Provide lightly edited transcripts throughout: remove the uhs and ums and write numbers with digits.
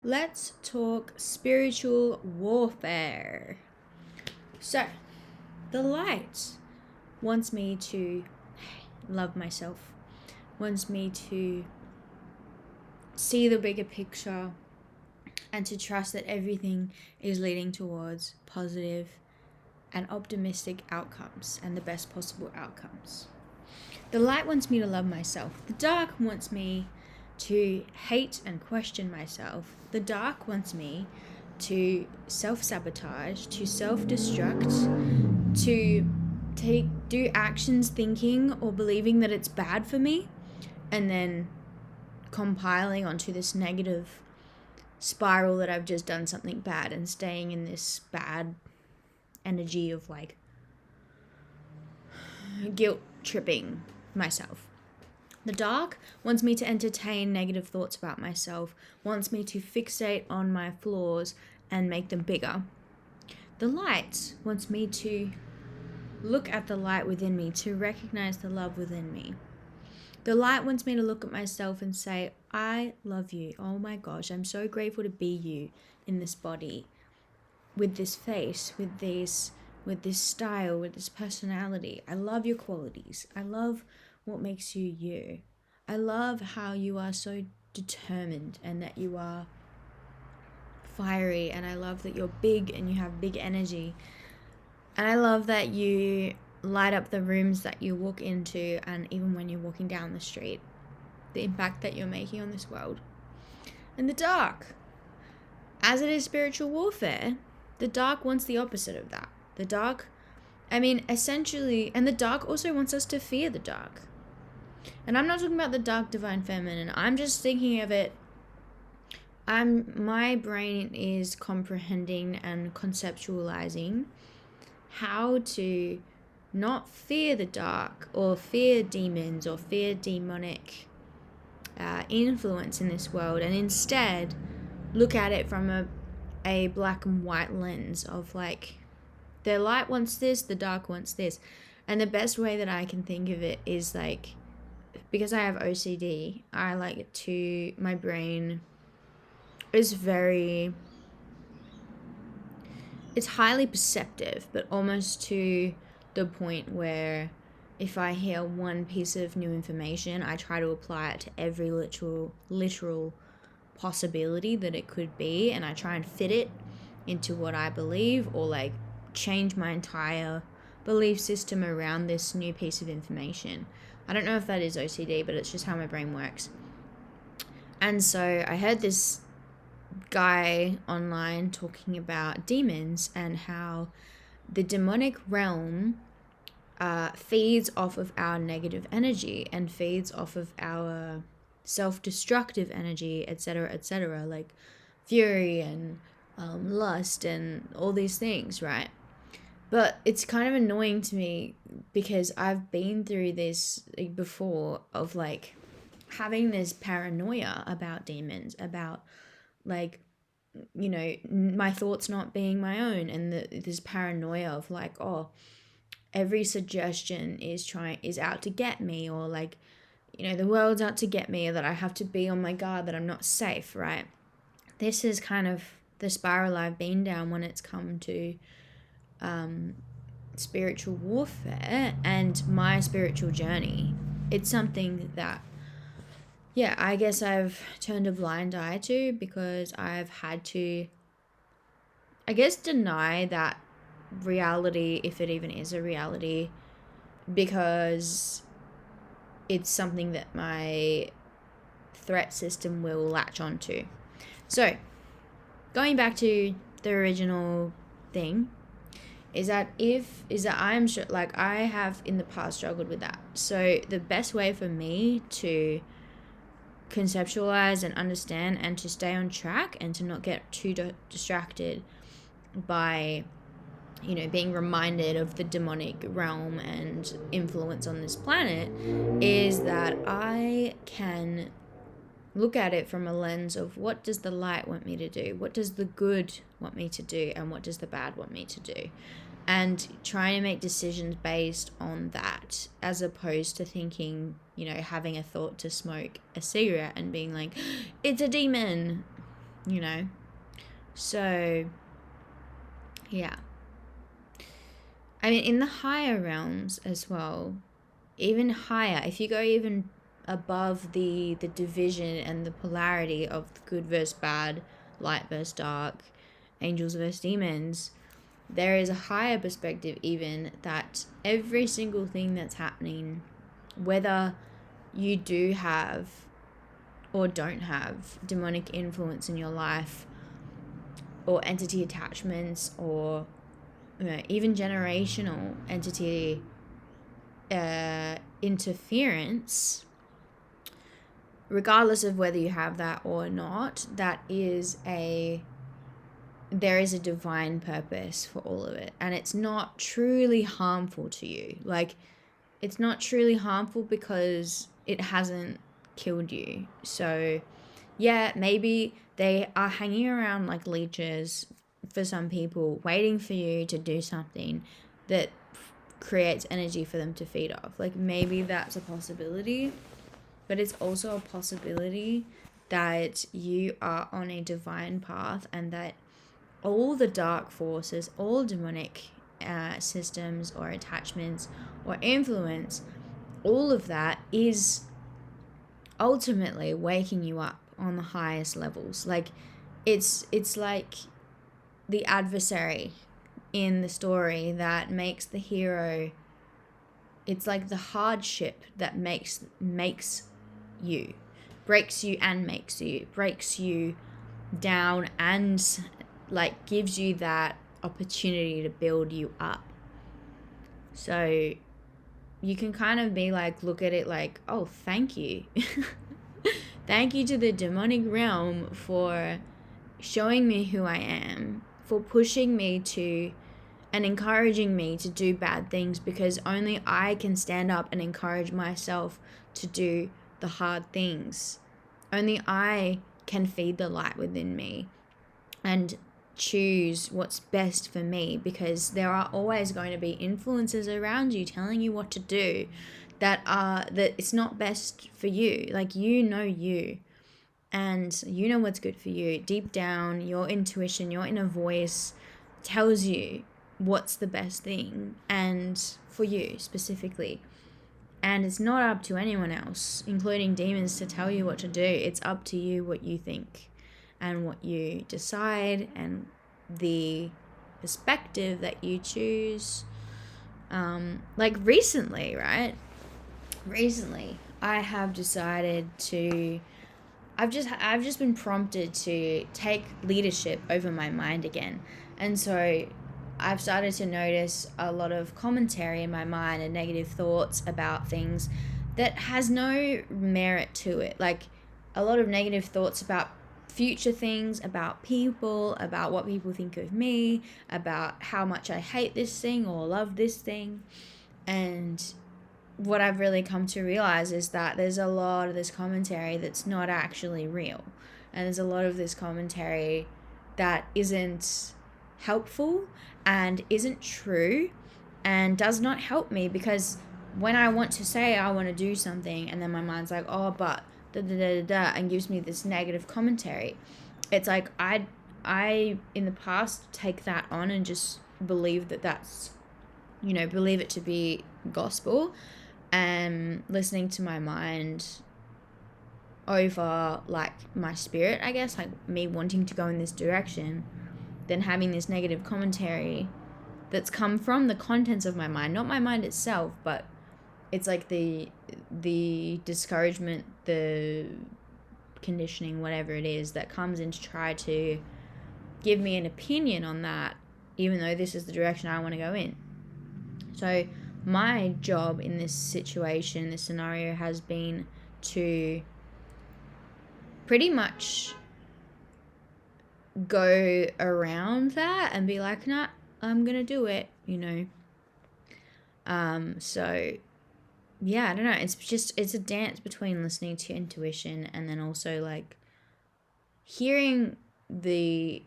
Let's talk spiritual warfare. So, the light wants me to love myself, wants me to see the bigger picture, and to trust that everything is leading towards positive and optimistic outcomes and the best possible outcomes. The light wants me to love myself. The dark wants me to hate and question myself. The dark wants me to self-sabotage, to self-destruct, to do actions thinking or believing that it's bad for me, and then compiling onto this negative spiral that I've just done something bad and staying in this bad energy of like guilt tripping myself. The dark wants me to entertain negative thoughts about myself, wants me to fixate on my flaws and make them bigger. The light wants me to look at the light within me, to recognize the love within me. The light wants me to look at myself and say, I love you. Oh my gosh, I'm so grateful to be you in this body, with this face, with this style, with this personality. I love your qualities. I love what makes you you. I love how you are so determined and that you are fiery, and I love that you're big and you have big energy. And I love that you light up the rooms that you walk into, and even when you're walking down the street, the impact that you're making on this world. And the dark, as it is spiritual warfare, the dark wants the opposite of that. The dark, essentially, and the dark also wants us to fear the dark. And I'm not talking about the dark divine feminine. I'm just thinking of it. My brain is comprehending and conceptualizing how to not fear the dark or fear demons or fear demonic influence in this world, and instead look at it from a black and white lens of like, the light wants this, the dark wants this. And the best way that I can think of it is like, because I have OCD, I like to, my brain is it's highly perceptive, but almost to the point where if I hear one piece of new information, I try to apply it to every literal possibility that it could be, and I try and fit it into what I believe, or like change my entire belief system around this new piece of information. I don't know if that is OCD, but it's just how my brain works. And so I heard this guy online talking about demons and how the demonic realm feeds off of our negative energy and feeds off of our self-destructive energy, etc., like fury and lust and all these things, right? But it's kind of annoying to me because I've been through this before, of like having this paranoia about demons, about like, you know, my thoughts not being my own, and this paranoia of like, oh, every suggestion is out to get me, or like, you know, the world's out to get me, or that I have to be on my guard, that I'm not safe, right? This is kind of the spiral I've been down when it's come to spiritual warfare and my spiritual journey. It's something that, yeah, I guess I've turned a blind eye to, because I've had to, I guess, deny that reality, if it even is a reality, because it's something that my threat system will latch onto. So, going back to the original thing, is that I'm sure, like, I have in the past struggled with that. So the best way for me to conceptualize and understand and to stay on track and to not get too distracted by, you know, being reminded of the demonic realm and influence on this planet, is that I can look at it from a lens of, what does the light want me to do? What does the good want me to do? And what does the bad want me to do? And trying to make decisions based on that, as opposed to thinking, you know, having a thought to smoke a cigarette and being like, it's a demon. you know? So, yeah. I mean, in the higher realms as well, even higher, if you go even above the division and the polarity of good versus bad, light versus dark, angels versus demons, there is a higher perspective even that every single thing that's happening, whether you do have or don't have demonic influence in your life, or entity attachments, or even generational entity interference, regardless of whether you have that or not, there is a divine purpose for all of it, and it's not truly harmful to you. Like, it's not truly harmful because it hasn't killed you. So yeah, maybe they are hanging around like leeches for some people, waiting for you to do something that creates energy for them to feed off. Like, maybe that's a possibility, but it's also a possibility that you are on a divine path, and that all the dark forces, all demonic systems or attachments or influence, all of that is ultimately waking you up on the highest levels. Like, it's like the adversary in the story that makes the hero. It's like the hardship that makes you, breaks you and makes you, breaks you down, and like gives you that opportunity to build you up. So you can kind of be like, look at it like, oh, thank you. Thank you to the demonic realm for showing me who I am, for pushing me to and encouraging me to do bad things, because only I can stand up and encourage myself to do the hard things. Only I can feed the light within me and choose what's best for me, because there are always going to be influences around you telling you what to do that it's not best for you. Like, you know you, and you know what's good for you. Deep down, your intuition, your inner voice tells you what's the best thing, and for you specifically. And it's not up to anyone else, including demons, to tell you what to do. It's up to you what you think and what you decide, and the perspective that you choose. Like recently, right? Recently, I have decided to. I've just been prompted to take leadership over my mind again, and so I've started to notice a lot of commentary in my mind and negative thoughts about things that has no merit to it. Like, a lot of negative thoughts about future things, about people, about what people think of me, about how much I hate this thing or love this thing. And what I've really come to realize is that there's a lot of this commentary that's not actually real. And there's a lot of this commentary that isn't helpful and isn't true and does not help me, because when I want to say I want to do something, and then my mind's like, oh, but da da da da da, and gives me this negative commentary, it's like I in the past take that on and just believe that that's, believe it to be gospel, and listening to my mind over like my spirit, I guess, like me wanting to go in this direction, then having this negative commentary that's come from the contents of my mind, not my mind itself, but it's like the discouragement, the conditioning, whatever it is, that comes in to try to give me an opinion on that, even though this is the direction I want to go in. So my job in this situation, this scenario, has been to pretty much go around that and be like, nah, I'm gonna do it, So yeah, I don't know. It's a dance between listening to intuition and then also like hearing the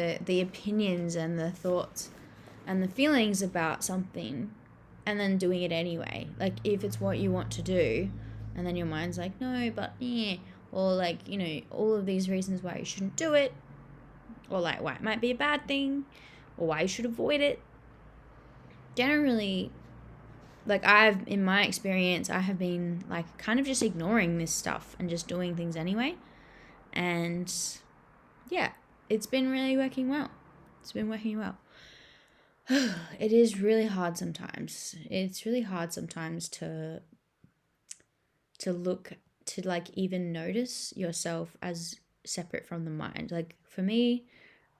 opinions and the thoughts and the feelings about something, and then doing it anyway. Like, if it's what you want to do, and then your mind's like, no, but yeah, or like, you know, all of these reasons why you shouldn't do it, or like why it might be a bad thing, or why you should avoid it. Generally, like in my experience, I have been like kind of just ignoring this stuff and just doing things anyway. And yeah, it's been really working well. It's been working well. It is really hard sometimes. It's really hard sometimes to look, to like even notice yourself as separate from the mind. Like for me,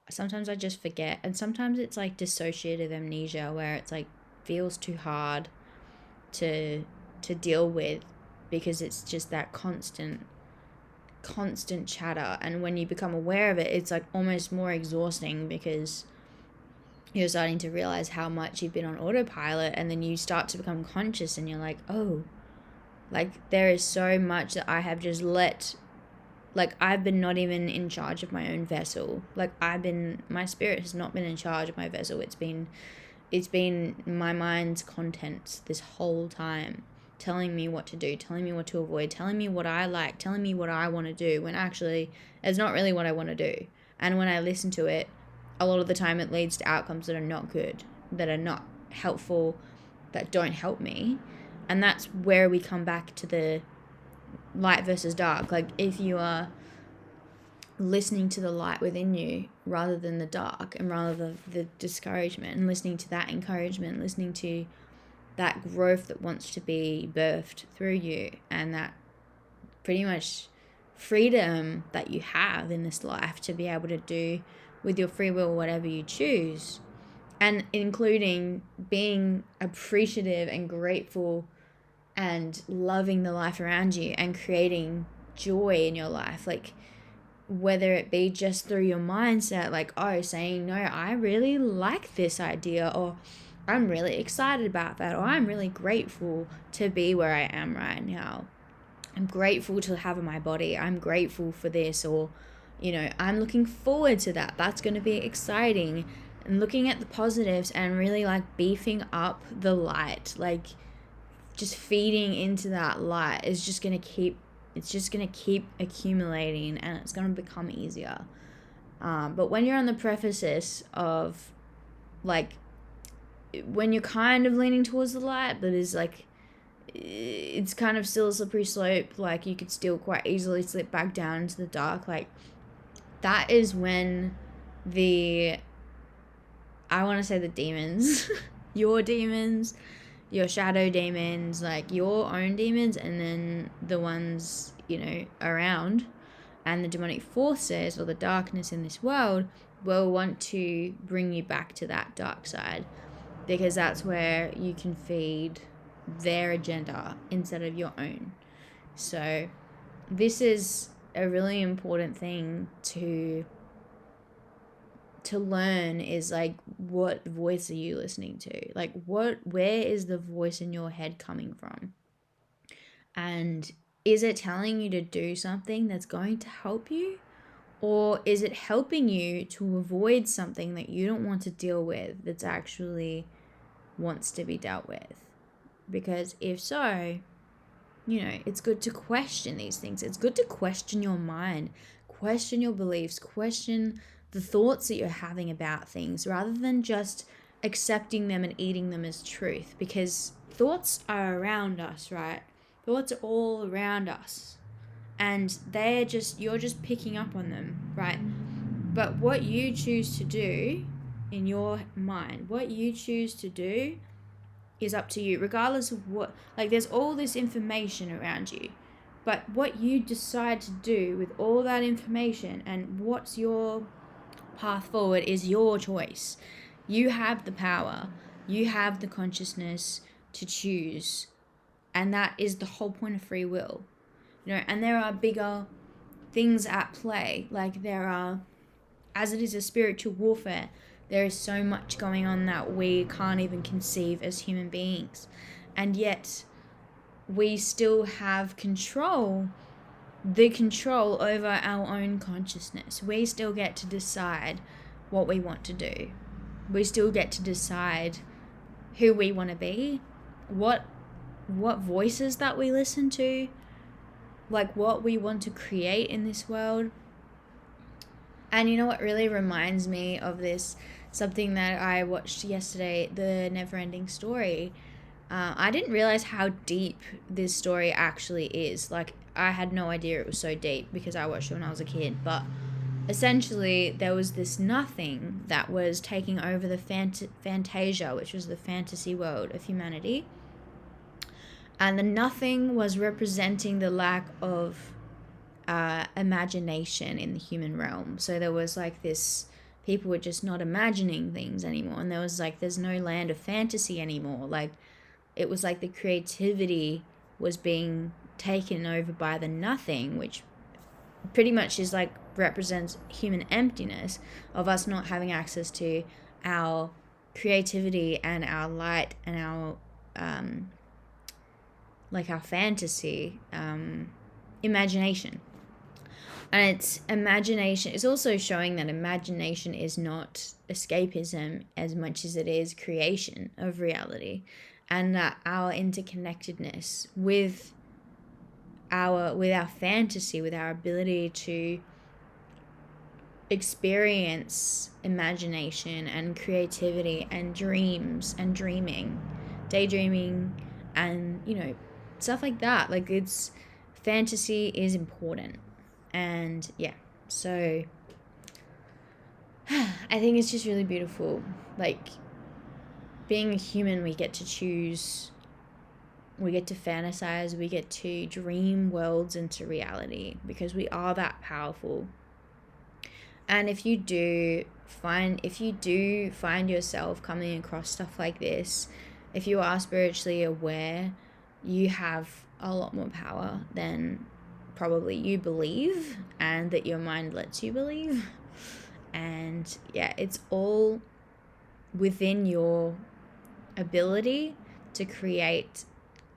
sometimes I just forget, and sometimes it's like dissociative amnesia where it's like feels too hard to deal with, because it's just that constant chatter. And when you become aware of it, it's like almost more exhausting, because you're starting to realize how much you've been on autopilot, and then you start to become conscious and you're like, oh, like there is so much that I have just let, like I've been not even in charge of my own vessel. Like my spirit has not been in charge of my vessel. It's been my mind's contents this whole time, telling me what to do, telling me what to avoid, telling me what I like, telling me what I want to do, when actually it's not really what I want to do. And when I listen to it, a lot of the time it leads to outcomes that are not good, that are not helpful, that don't help me. And that's where we come back to the light versus dark. Like if you are listening to the light within you rather than the dark, and rather than the discouragement, and listening to that encouragement, listening to that growth that wants to be birthed through you, and that pretty much freedom that you have in this life to be able to do with your free will whatever you choose, and including being appreciative and grateful and loving the life around you and creating joy in your life. Like whether it be just through your mindset, like, oh, saying, no, I really like this idea, or I'm really excited about that, or I'm really grateful to be where I am right now. I'm grateful to have my body. I'm grateful for this, or, you know, I'm looking forward to that. That's going to be exciting. And looking at the positives and really like beefing up the light, like just feeding into that light is just going to keep, it's just going to keep accumulating, and it's going to become easier. But when you're on the precipice of like, when you're kind of leaning towards the light, but is like, it's kind of still a slippery slope, like you could still quite easily slip back down into the dark, like that is when I want to say the demons, your shadow demons, like your own demons, and then the ones, you know, around, and the demonic forces or the darkness in this world will want to bring you back to that dark side, because that's where you can feed their agenda instead of your own. So this is a really important thing to learn, is like, what voice are you listening to? Like where is the voice in your head coming from? And is it telling you to do something that's going to help you? Or is it helping you to avoid something that you don't want to deal with, that's actually wants to be dealt with? Because if so, you know, it's good to question these things. It's good to question your mind, question your beliefs, question the thoughts that you're having about things, rather than just accepting them and eating them as truth. Because thoughts are around us, right? Thoughts are all around us, and you're just picking up on them, right? But what you choose to do in your mind, what you choose to do is up to you, regardless of what, like there's all this information around you, but what you decide to do with all that information and what's your path forward is your choice. You have the power, you have the consciousness to choose, and that is the whole point of free will, you know. And there are bigger things at play, like there are, as it is a spiritual warfare, there is so much going on that we can't even conceive as human beings, and yet we still have the control over our own consciousness. We still get to decide what we want to do. We still get to decide who we want to be, what voices that we listen to, like what we want to create in this world. And you know what really reminds me of this? Something that I watched yesterday, The Neverending Story. I didn't realize how deep this story actually is. Like, I had no idea it was so deep because I watched it when I was a kid. But essentially, there was this nothing that was taking over the Fantasia, which was the fantasy world of humanity. And the nothing was representing the lack of imagination in the human realm. So there was like this, people were just not imagining things anymore. And there was like, there's no land of fantasy anymore. Like, it was like the creativity was being taken over by the nothing, which pretty much is like represents human emptiness, of us not having access to our creativity and our light and our like our fantasy, imagination. And it's imagination. It's also showing that imagination is not escapism as much as it is creation of reality, and that our interconnectedness with our fantasy, with our ability to experience imagination and creativity and dreams and dreaming, daydreaming, and stuff like that. Like, it's fantasy is important. And yeah, so I think it's just really beautiful. Like, being a human, we get to choose, we get to fantasize, we get to dream worlds into reality because we are that powerful. And if you do find yourself coming across stuff like this, if you are spiritually aware, you have a lot more power than probably you believe, and that your mind lets you believe. And yeah, it's all within your ability to create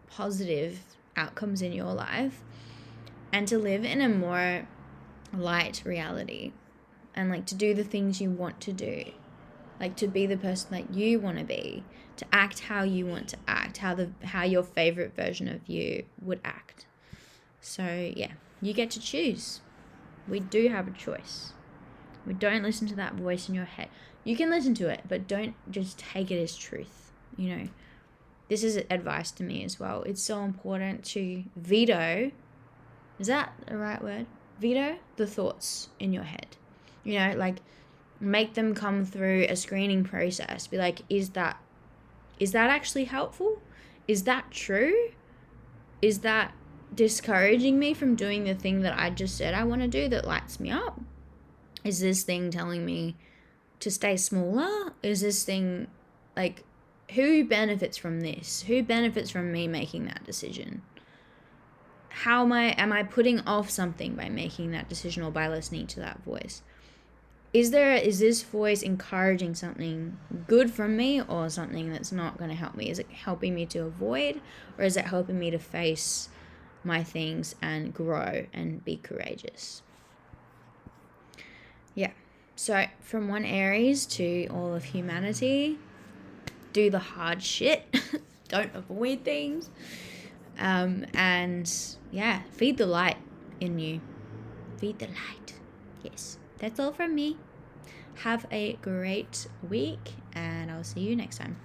positive outcomes in your life and to live in a more light reality, and like to do the things you want to do, like to be the person that you want to be, to act how you want to act, how your favorite version of you would act. So yeah, you get to choose. We do have a choice. We don't listen to that voice in your head. You can listen to it, but don't just take it as truth. This is advice to me as well. It's so important to veto, is that the right word? Veto the thoughts in your head. Like, make them come through a screening process. Be like, is that actually helpful? Is that true? Is that discouraging me from doing the thing that I just said I want to do that lights me up? Is this thing telling me to stay smaller? Is this thing, like, who benefits from this? Who benefits from me making that decision? How am I putting off something by making that decision or by listening to that voice? Is this voice encouraging something good from me or something that's not going to help me? Is it helping me to avoid, or is it helping me to face my things and grow and be courageous? Yeah. So from one Aries to all of humanity, do the hard shit. Don't avoid things. And yeah, feed the light in you. Feed the light. Yes. That's all from me. Have a great week, and I'll see you next time.